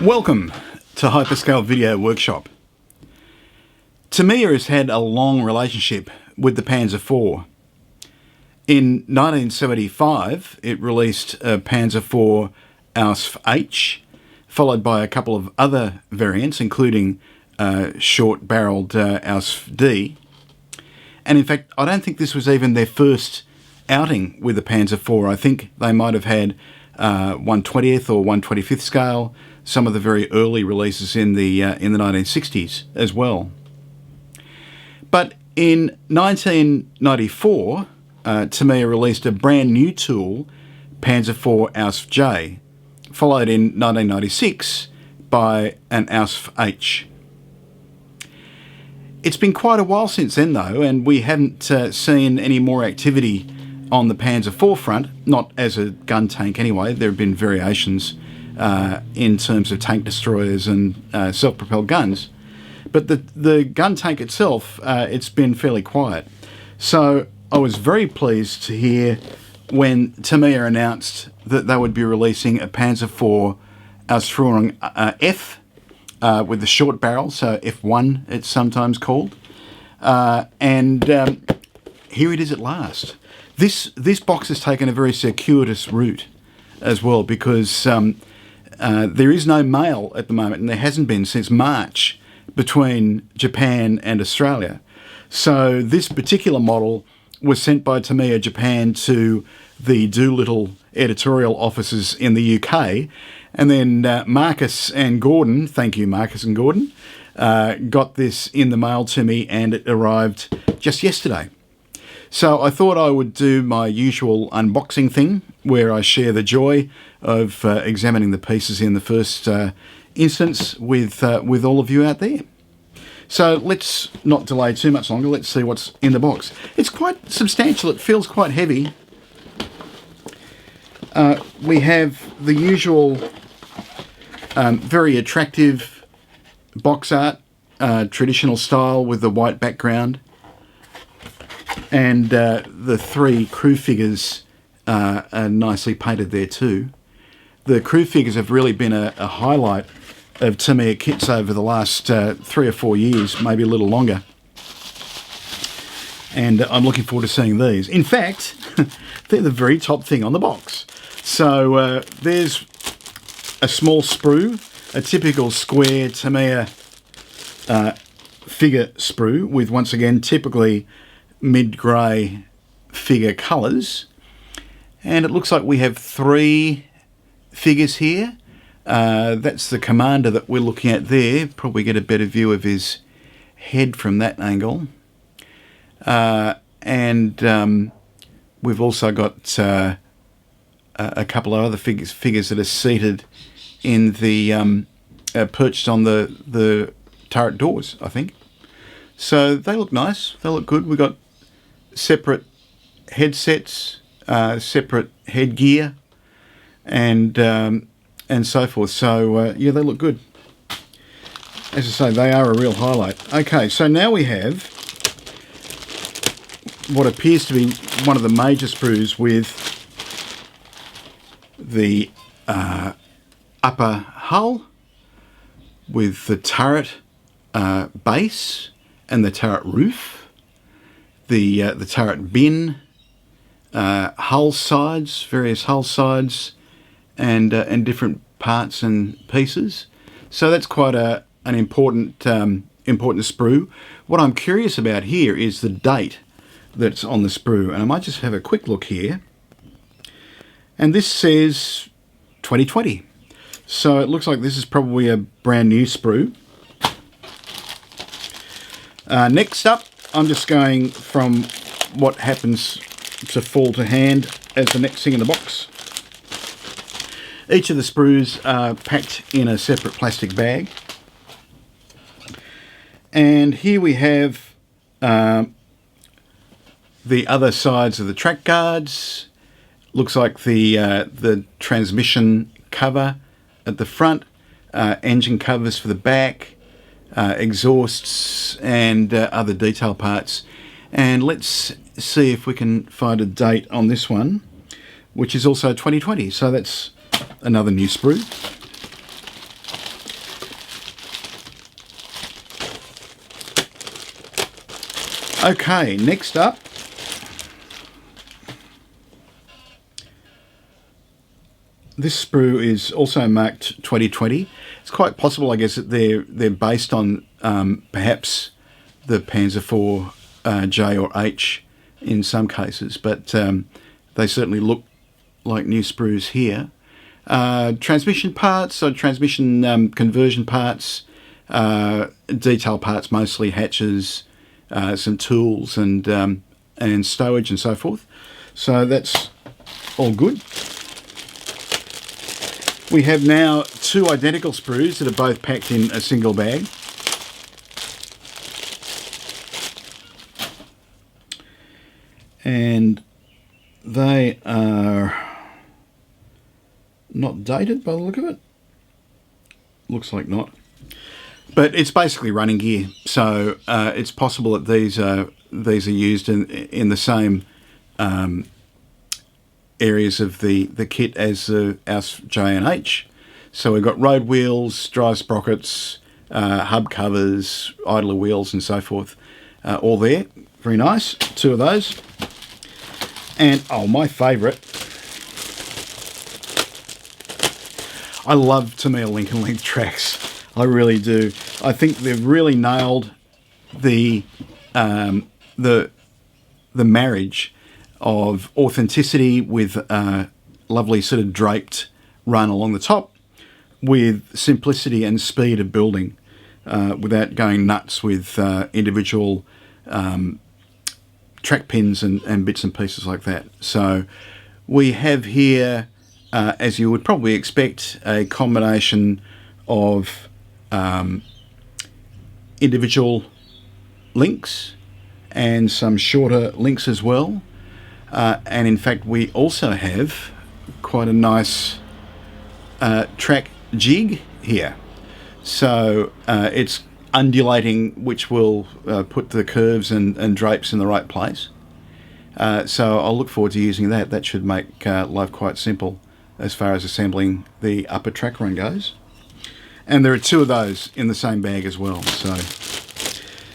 Welcome to HyperScale Video Workshop. Tamiya has had a long relationship with the Panzer IV. In 1975, it released a Panzer IV Ausf H, followed by a couple of other variants, including short-barreled Ausf D. And in fact, I don't think this was even their first outing with the Panzer IV. I think they might have had 1/20th or 1/25th scale, some of the very early releases in the 1960s as well. But in 1994, Tamiya released a brand new tool, Panzer IV Ausf J, followed in 1996 by an Ausf H. It's been quite a while since then though, and we haven't seen any more activity on the Panzer IV front, not as a gun tank anyway. There have been variations in terms of tank destroyers and self-propelled guns. But the gun tank itself, it's been fairly quiet. So I was very pleased to hear when Tamiya announced that they would be releasing a Panzer IV Ausf F with the short barrel, so F1 it's sometimes called. And here it is at last. This box has taken a very circuitous route as well, because there is no mail at the moment, and there hasn't been since March between Japan and Australia. So this particular model was sent by Tamiya Japan to the Doolittle editorial offices in the UK, and then Marcus and Gordon, thank you Marcus and Gordon, got this in the mail to me, and it arrived just yesterday. So I thought I would do my usual unboxing thing, where I share the joy of examining the pieces in the first instance with all of you out there. So let's not delay too much longer. Let's see what's in the box. It's quite substantial. It feels quite heavy. We have the usual very attractive box art, traditional style with the white background. And the three crew figures are nicely painted there too. The crew figures have really been a highlight of Tamiya kits over the last 3 or 4 years, maybe a little longer. And I'm looking forward to seeing these. In fact, they're the very top thing on the box. So there's a small sprue, a typical square Tamiya figure sprue with, once again, typically mid-grey figure colours. And it looks like we have 3 figures here. That's the commander that we're looking at there. Probably get a better view of his head from that angle. And we've also got a couple of other figures that are seated in the perched on the turret doors, I think. So they look nice. They look good. We've got separate headsets, separate headgear, and so forth. So yeah, they look good. As I say, they are a real highlight. Okay, so now we have what appears to be one of the major sprues with the upper hull, with the turret base and the turret roof, the turret bin, hull sides, various hull sides, and different parts and pieces. So that's quite an important sprue. What I'm curious about here is the date that's on the sprue, and I might just have a quick look here. And this says 2020. So it looks like this is probably a brand new sprue. Next up, I'm just going from what happens to fall to hand as the next thing in the box. Each of the sprues are packed in a separate plastic bag. And here we have the other sides of the track guards. Looks like the transmission cover at the front, engine covers for the back, exhausts and other detail parts. And let's see if we can find a date on this one, which is also 2020. So that's another new sprue. Okay, next up, this sprue is also marked 2020. It's quite possible, I guess, that they're based on perhaps the Panzer IV J or H in some cases, but they certainly look like new sprues here. Transmission parts, or transmission conversion parts, detail parts, mostly hatches, some tools and stowage and so forth. So that's all good. We have now two identical sprues that are both packed in a single bag. And they are not dated by the look of it. Looks like not. But it's basically running gear, so it's possible that these are used in the same areas of the kit as the Ausf J and H. So we've got road wheels, drive sprockets, hub covers, idler wheels and so forth, all there. Very nice, two of those. And, oh, my favourite, I love Tamiya Lincoln length tracks. I really do. I think they've really nailed the marriage of authenticity with a lovely sort of draped run along the top with simplicity and speed of building without going nuts with individual track pins and bits and pieces like that. So we have here, as you would probably expect, a combination of individual links and some shorter links as well. And in fact, we also have quite a nice track jig here. So it's undulating, which will put the curves and drapes in the right place. So I'll look forward to using that. That should make life quite simple as far as assembling the upper track run goes. And there are two of those in the same bag as well. So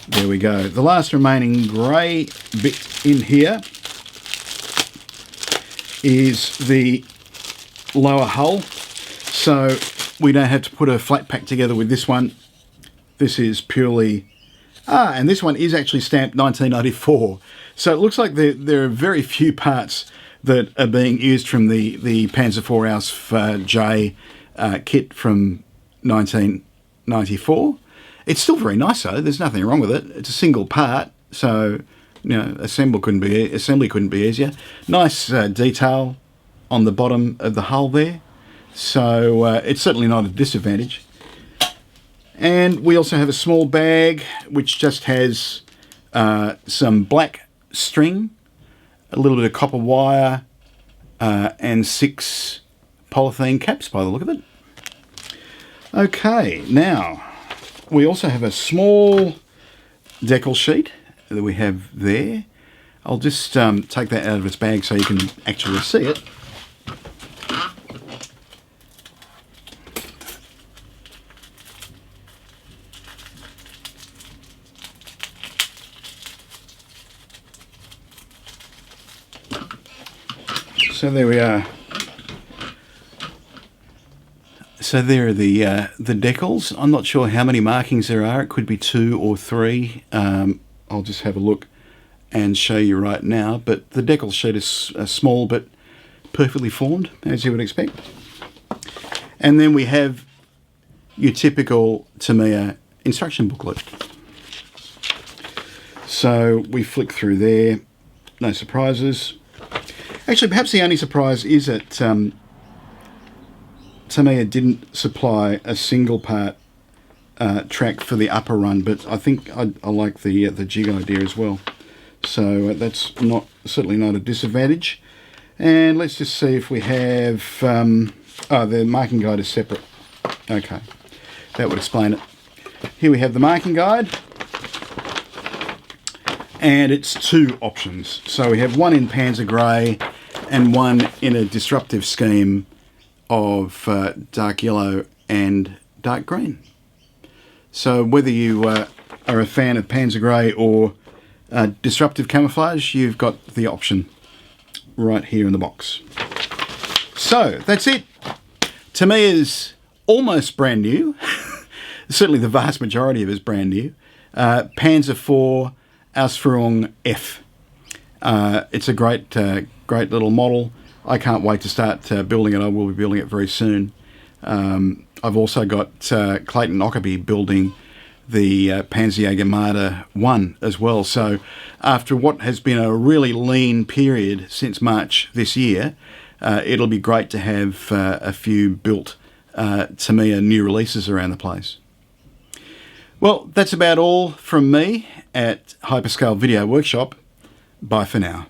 there we go. The last remaining grey bit in here is the lower hull. So we don't have to put a flat pack together with this one. This is purely... and this one is actually stamped 1994. So it looks like there are very few parts that are being used from the Panzer IV Ausf J kit from 1994. It's still very nice though. There's nothing wrong with it. It's a single part, so you know, assembly couldn't be easier. Nice detail on the bottom of the hull there. So it's certainly not a disadvantage. And we also have a small bag which just has some black string, a little bit of copper wire, and 6 polythene caps by the look of it. Okay, now we also have a small decal sheet that we have there. I'll just take that out of its bag so you can actually see it. So there we are. So there are the decals. I'm not sure how many markings there are. It could be 2 or 3. I'll just have a look and show you right now. But the decal sheet is small but perfectly formed, as you would expect. And then we have your typical Tamiya instruction booklet. So we flick through there. No surprises. Actually, perhaps the only surprise is that Tamiya didn't supply a single part track for the upper run, but I think I like the jig idea as well. So that's certainly not a disadvantage. And let's just see if we have... the marking guide is separate. Okay, that would explain it. Here we have the marking guide. And it's 2 options. So we have one in Panzer Grey and one in a disruptive scheme of dark yellow and dark green. So whether you are a fan of Panzer Grey or Disruptive camouflage, you've got the option right here in the box. So that's it. Tamiya's almost brand new. Certainly the vast majority of it is brand new. Panzer IV Ausf. It's a great little model. I can't wait to start building it. I will be building it very soon. I've also got Clayton Ockerby building the Panzerjäger 1 as well. So after what has been a really lean period since March this year, it'll be great to have a few built Tamiya new releases around the place. Well, that's about all from me at HyperScale Video Workshop. Bye for now.